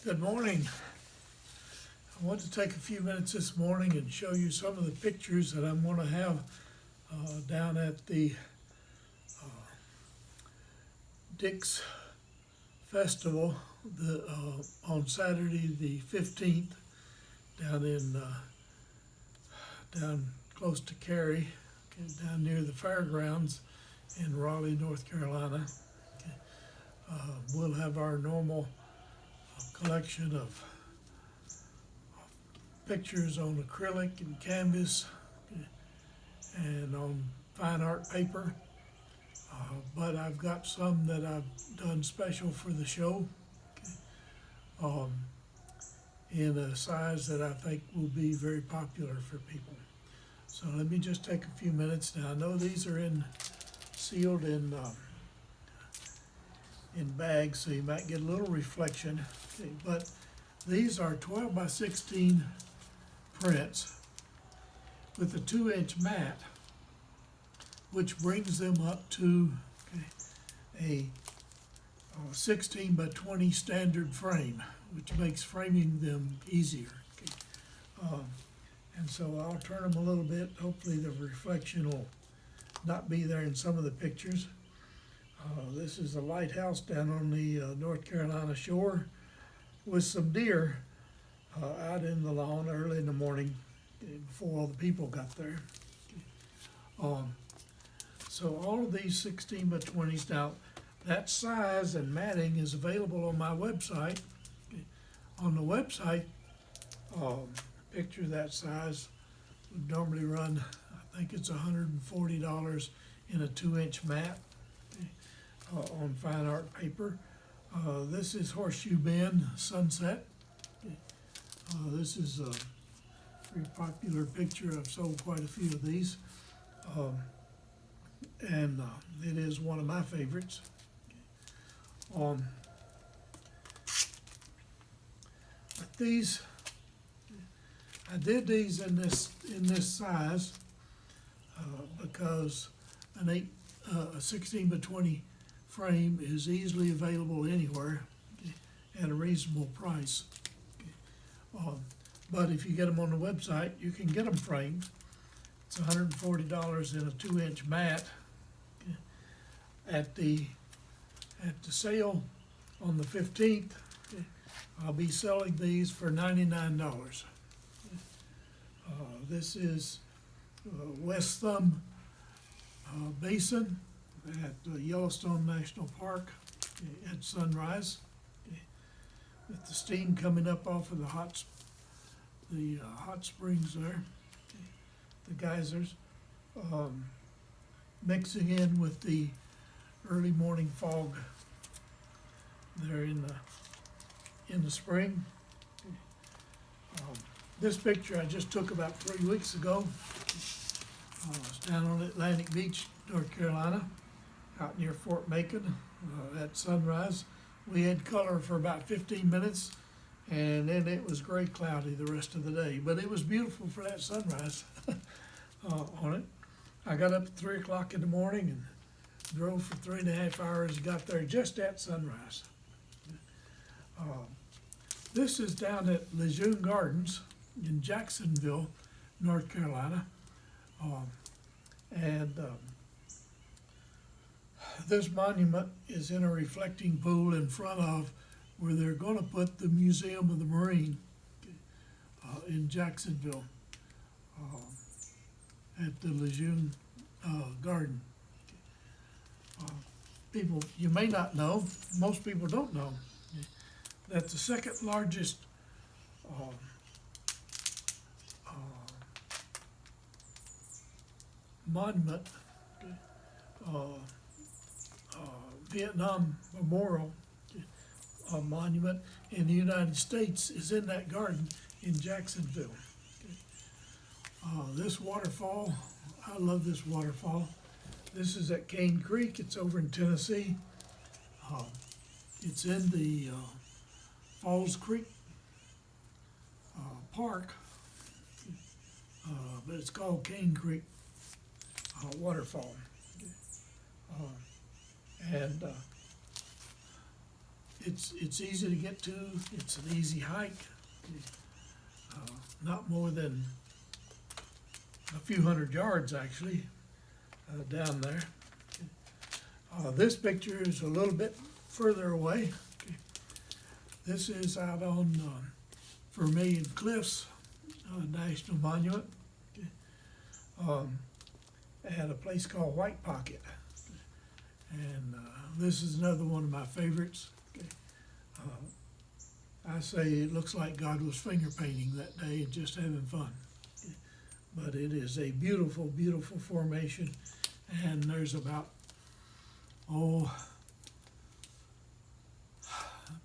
Good morning. I want to take a few minutes this morning and show you some of the pictures that I'm going to have down at the Dix Festival on Saturday the 15th down close to Cary, down near the fairgrounds in Raleigh, North Carolina. We'll have our normal collection of pictures on acrylic and canvas and on fine art paper, but I've got some that I've done special for the show in a size that I think will be very popular for people. So let me just take a few minutes. Now I know these are sealed in bags, so you might get a little reflection. Okay, but these are 12 by 16 prints with a 2-inch mat, which brings them up to a 16 by 20 standard frame, which makes framing them easier. And so I'll turn them a little bit. Hopefully the reflection will not be there in some of the pictures. This is a lighthouse down on the North Carolina shore with some deer out in the lawn early in the morning before all the people got there. So all of these 16 by 20s, now that size and matting is available on my website. On the website, a picture that size would normally run, I think it's $140 in a 2-inch mat on fine art paper. This is Horseshoe Bend Sunset. This is a very popular picture. I've sold quite a few of these. And it is one of my favorites. But these, I did these in this size because a 16 by 20 frame is easily available anywhere at a reasonable price. But if you get them on the website, you can get them framed. It's $140 in a 2-inch mat. At the sale on the 15th, I'll be selling these for $99. This is West Thumb Basin at Yellowstone National Park at sunrise, with the steam coming up off of the hot springs there, the geysers, mixing in with the early morning fog there in the spring. This picture I just took about 3 weeks ago. It's down on Atlantic Beach, North Carolina, out near Fort Macon at sunrise. We had color for about 15 minutes, and then it was gray cloudy the rest of the day. But it was beautiful for that sunrise on it. I got up at 3 o'clock in the morning and drove for 3.5 hours and got there just at sunrise. This is down at Lejeune Gardens in Jacksonville, North Carolina. This monument is in a reflecting pool in front of where they're going to put the Museum of the Marine in Jacksonville at the Lejeune Garden. People, you may not know, most people don't know, that the second largest monument, Vietnam Memorial monument in the United States is in that garden in Jacksonville. This waterfall, I love this waterfall. This is at Cane Creek. It's over in Tennessee. It's in the Falls Creek Park, but it's called Cane Creek Waterfall. And it's easy to get to. It's an easy hike. Not more than a few hundred yards actually down there. This picture is a little bit further away. This is out on Vermilion Cliffs National Monument at a place called White Pocket. And this is another one of my favorites. I say it looks like God was finger painting that day and just having fun. But it is a beautiful, beautiful formation, and there's about,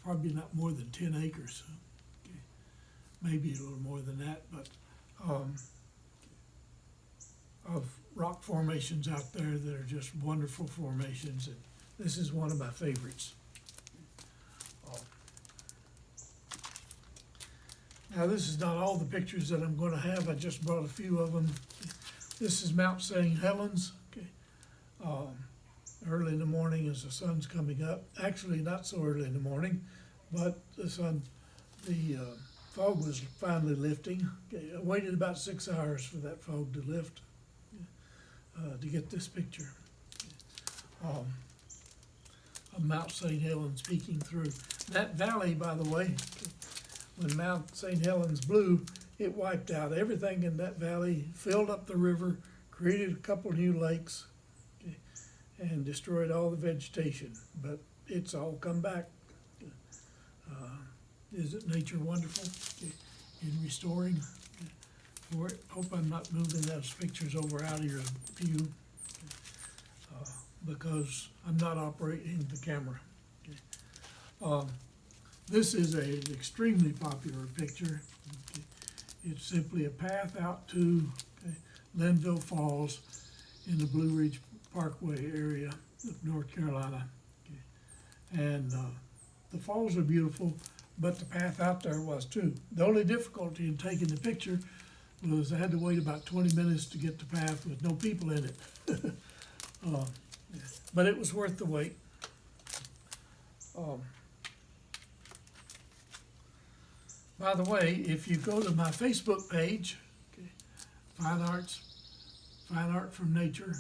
probably not more than 10 acres. Maybe a little more than that, but of rock formations out there that are just wonderful formations, and this is one of my favorites. Now, this is not all the pictures that I'm going to have. I just brought a few of them. This is Mount St. Helens. Early in the morning as the sun's coming up. Actually, not so early in the morning, but the fog was finally lifting. I waited about 6 hours for that fog to lift to get this picture of Mount St. Helens peeking through. That valley, by the way, when Mount St. Helens blew, it wiped out everything in that valley, filled up the river, created a couple new lakes, and destroyed all the vegetation. But it's all come back. Isn't nature wonderful in restoring for it? Hope I'm not moving those pictures over out of your view because I'm not operating the camera. This is an extremely popular picture. It's simply a path out to Linville Falls in the Blue Ridge Parkway area of North Carolina. And the falls are beautiful, but the path out there was too. The only difficulty in taking the picture was I had to wait about 20 minutes to get the path with no people in it. But it was worth the wait. By the way, if you go to my Facebook page, Fine Art from Nature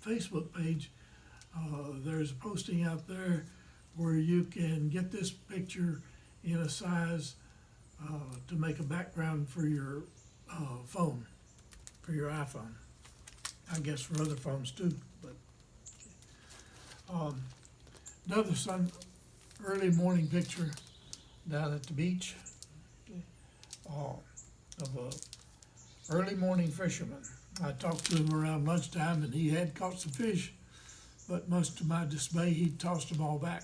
Facebook page, there's a posting out there where you can get this picture in a size to make a background for your phone, for your iPhone. I guess for other phones too, but another early morning picture down at the beach of a early morning fisherman. I talked to him around lunchtime and he had caught some fish, but much to my dismay, he tossed them all back.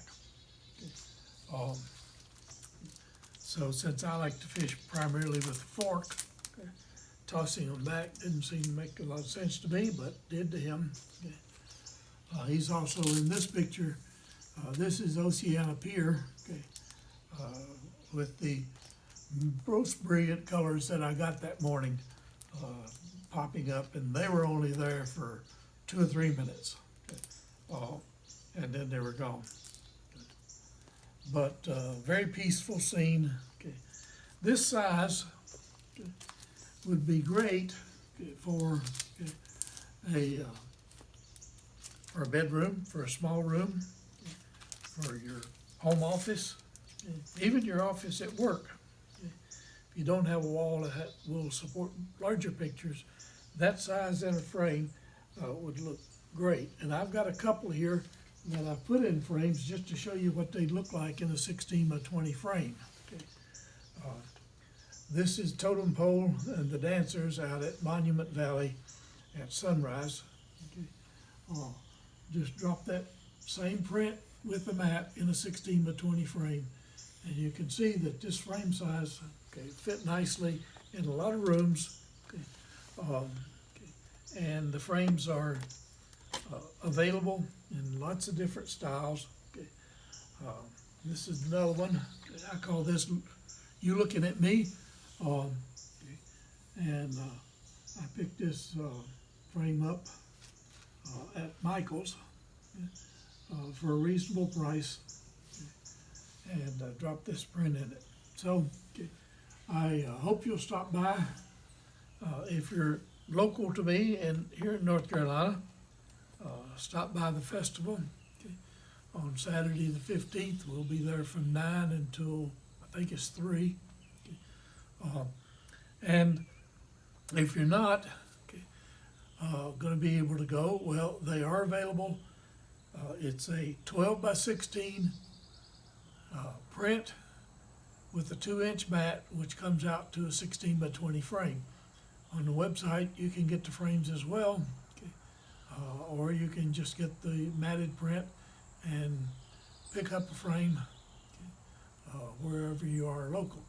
So since I like to fish primarily with a fork, tossing them back didn't seem to make a lot of sense to me, but did to him. He's also in this picture. This is Oceana Pier, with the most brilliant colors that I got that morning popping up, and they were only there for 2 or 3 minutes, and then they were gone. But very peaceful scene. This size would be great for a bedroom, for a small room, for your home office, even your office at work. If you don't have a wall that will support larger pictures, that size in a frame would look great. And I've got a couple here that I've put in frames just to show you what they look like in a 16 by 20 frame. This is Totem Pole and the dancers out at Monument Valley at sunrise. Just drop that same print with the mat in a 16 by 20 frame. And you can see that this frame size fit nicely in a lot of rooms. And the frames are available in lots of different styles. This is another one. I call this You Looking at Me. And I picked this frame up at Michael's for a reasonable price. and drop this print in it. So I hope you'll stop by. If you're local to me and here in North Carolina, stop by the festival. On Saturday the 15th, we'll be there from 9 until I think it's 3. And if you're not going to be able to go, well, they are available. It's a 12 by 16 print with a 2-inch mat, which comes out to a 16 by 20 frame. On the website, you can get the frames as well, or you can just get the matted print and pick up a frame wherever you are local.